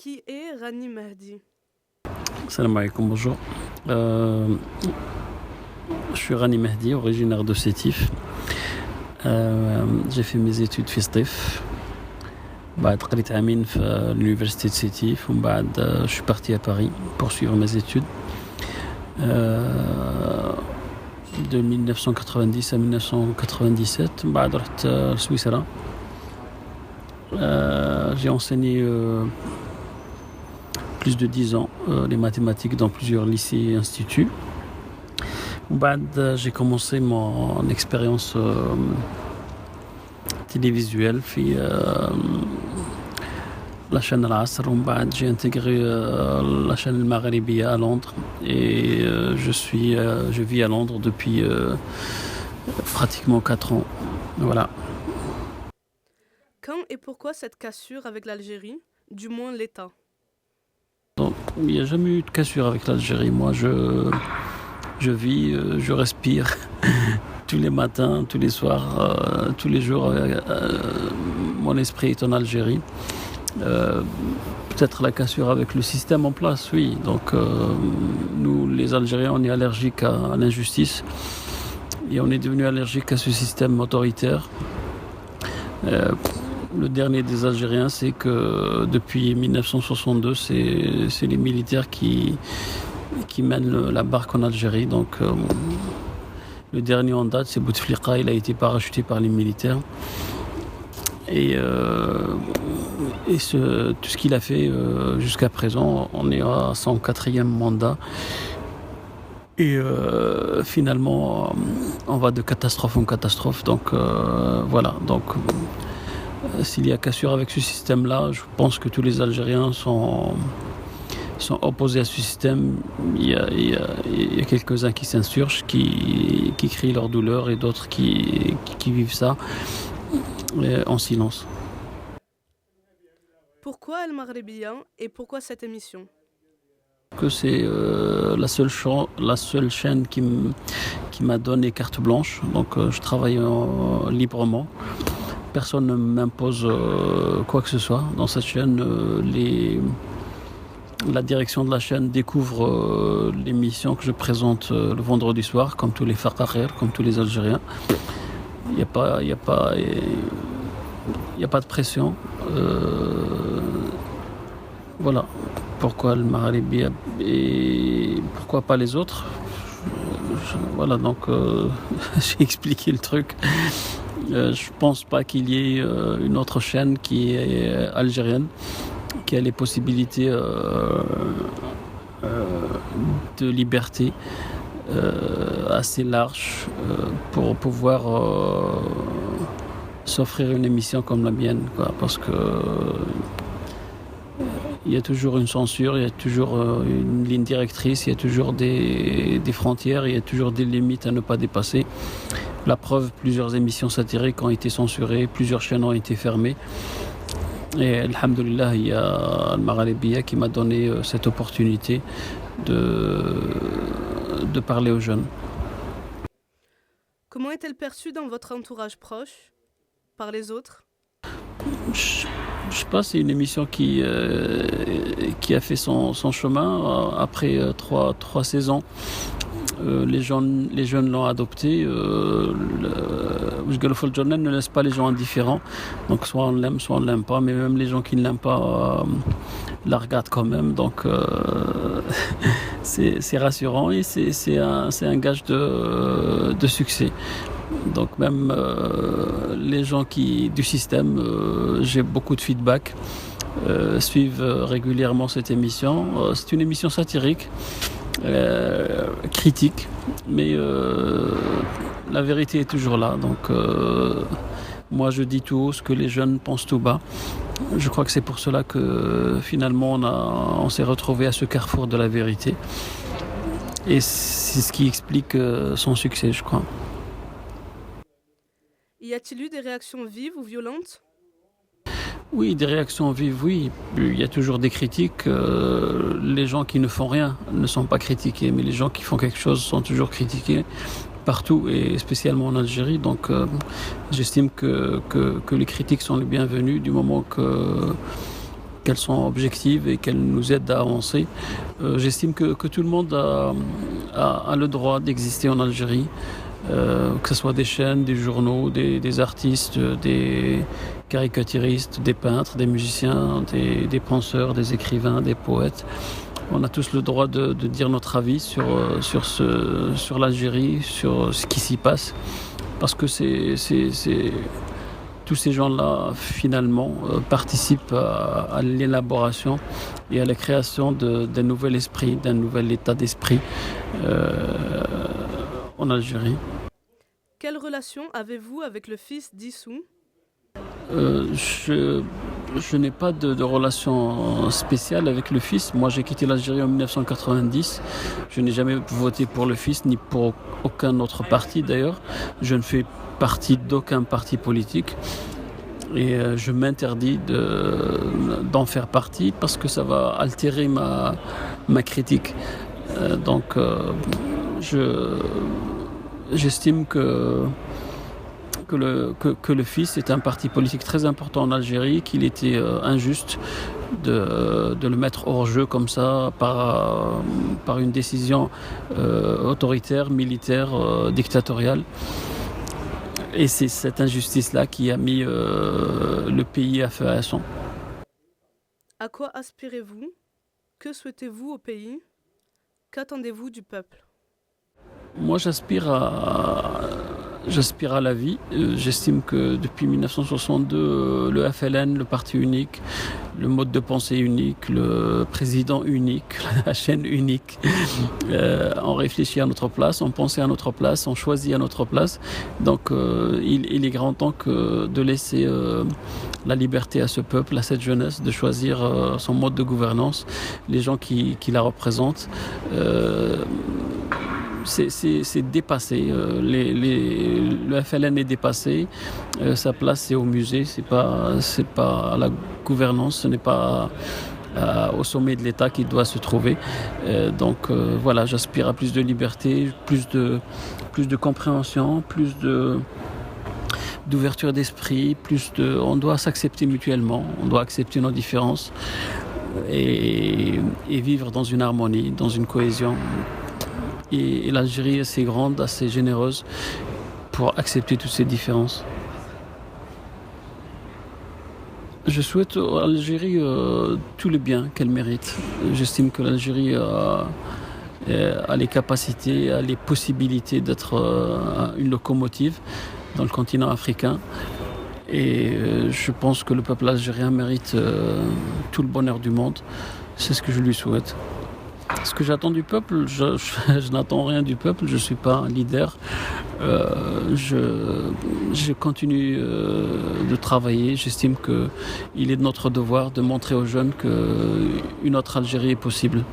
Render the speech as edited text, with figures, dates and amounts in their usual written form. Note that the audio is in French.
Qui est Rani Mahdi? Salam alaikum, bonjour. Euh, je suis Rani Mahdi, originaire de Sétif. J'ai fait mes études في سطيف. بعد قريت عامين في l'université de Sétif ومن بعد je suis parti à Paris pour suivre mes études. De 1990 à 1997 من بعد رحت لسويسرا. J'ai enseigné plus de 10 ans les mathématiques dans plusieurs lycées et instituts. ومن بعد j'ai commencé mon expérience télévisuelle في la chaîne العصر ومن بعد j'ai intégré la chaîne المغربية à Londres et je vis à Londres depuis pratiquement 4 ans. Voilà. Quand et pourquoi cette cassure avec l'Algérie, du moins l'État? Donc, il n'y a jamais eu de cassure avec l'Algérie. Moi, je vis, je respire tous les matins, tous les soirs, tous les jours. Mon esprit est en Algérie. Peut-être la cassure avec le système en place, oui. Donc, nous, les Algériens, on est allergiques à l'injustice et on est devenu allergique à ce système autoritaire. Le dernier des Algériens, c'est que depuis 1962, c'est les militaires qui mènent la barque en Algérie. Donc, le dernier en date, c'est Bouteflika. Il a été parachuté par les militaires. Et tout ce qu'il a fait jusqu'à présent, on est à son 4e mandat. Et finalement, on va de catastrophe en catastrophe. Donc, voilà. Donc, s'il y a cassure avec ce système-là, je pense que tous les Algériens sont opposés à ce système. Il y a quelques-uns qui s'insurgent, qui crient leur douleur et d'autres qui vivent ça en silence. Pourquoi El Maghrebiya et pourquoi cette émission? Que c'est la seule chaîne qui m'a donné carte blanche. Donc je travaille librement. Personne ne m'impose quoi que ce soit. Dans cette chaîne, la direction de la chaîne découvre l'émission que je présente le vendredi soir, comme tous les Faqaher, comme tous les Algériens. Il n'y a pas de pression. Voilà. Pourquoi le Maghrebi et pourquoi pas les autres? Voilà, donc j'ai expliqué le truc. Je pense pas qu'il y ait une autre chaîne qui est algérienne, qui a les possibilités de liberté assez larges pour pouvoir s'offrir une émission comme la mienne, quoi, parce que il y a toujours une censure, il y a toujours une ligne directrice, il y a toujours des frontières, il y a toujours des limites à ne pas dépasser. La preuve, plusieurs émissions satiriques ont été censurées, plusieurs chaînes ont été fermées. Et alhamdoulilah, il y a Al-Maghrebiya qui m'a donné cette opportunité de parler aux jeunes. Comment est-elle perçue dans votre entourage proche, par les autres? Je sais pas, c'est une émission qui a fait son chemin après trois saisons. Les jeunes l'ont adopté. Le journal ne laisse pas les gens indifférents. Donc soit on l'aime, soit on ne l'aime pas. Mais même les gens qui ne l'aiment pas la regardent quand même. Donc c'est rassurant et c'est un gage de succès. Donc même les gens du système, j'ai beaucoup de feedback, suivent régulièrement cette émission. C'est une émission satirique, critique, mais la vérité est toujours là. Donc moi je dis tout haut ce que les jeunes pensent tout bas. Je crois que c'est pour cela que finalement on s'est retrouvé à ce carrefour de la vérité. Et c'est ce qui explique son succès, je crois. Y a-t-il eu des réactions vives ou violentes? Oui, des réactions vives, oui. Il y a toujours des critiques. Les gens qui ne font rien ne sont pas critiqués, mais les gens qui font quelque chose sont toujours critiqués partout, et spécialement en Algérie. Donc j'estime que les critiques sont les bienvenues du moment qu'elles sont objectives et qu'elles nous aident à avancer. J'estime que tout le monde a le droit d'exister en Algérie, que ce soit des chaînes, des journaux, des artistes, des caricaturistes, des peintres, des musiciens, des penseurs, des écrivains, des poètes. On a tous le droit de dire notre avis sur l'Algérie, sur ce qui s'y passe, parce que tous ces gens-là, finalement, participent à l'élaboration et à la création d'un nouvel esprit, d'un nouvel état d'esprit en Algérie. Quelle relation avez-vous avec le fils d'Issou? Je n'ai pas de relation spéciale avec le fils. Moi, j'ai quitté l'Algérie en 1990. Je n'ai jamais voté pour le fils, ni pour aucun autre parti d'ailleurs. Je ne fais partie d'aucun parti politique. Et je m'interdis d'en faire partie parce que ça va altérer ma critique. J'estime que le FIS est un parti politique très important en Algérie, qu'il était injuste de le mettre hors jeu comme ça par une décision autoritaire, militaire, dictatoriale. Et c'est cette injustice-là qui a mis le pays à feu et à sang. À quoi aspirez-vous? Que souhaitez-vous au pays? Qu'attendez-vous du peuple? Moi, j'aspire à la vie. J'estime que depuis 1962, le FLN, le parti unique, le mode de pensée unique, le président unique, la chaîne unique, on réfléchit à notre place, on pense à notre place, on choisit à notre place. Donc il est grand temps de laisser la liberté à ce peuple, à cette jeunesse, de choisir son mode de gouvernance, les gens qui la représentent. C'est dépassé. Le FLN est dépassé. Sa place, c'est au musée. C'est pas à la gouvernance. Ce n'est pas au sommet de l'État qu'il doit se trouver. Voilà, j'aspire à plus de liberté, plus de compréhension, plus d'ouverture d'esprit, on doit s'accepter mutuellement. On doit accepter nos différences et vivre dans une harmonie, dans une cohésion. Et l'Algérie est assez grande, assez généreuse pour accepter toutes ces différences. Je souhaite à l'Algérie tout le bien qu'elle mérite. J'estime que l'Algérie a les capacités, a les possibilités d'être une locomotive dans le continent africain. Et je pense que le peuple algérien mérite tout le bonheur du monde. C'est ce que je lui souhaite. Ce que j'attends du peuple, je n'attends rien du peuple, je ne suis pas un leader. Je continue de travailler. J'estime qu'il est de notre devoir de montrer aux jeunes qu'une autre Algérie est possible.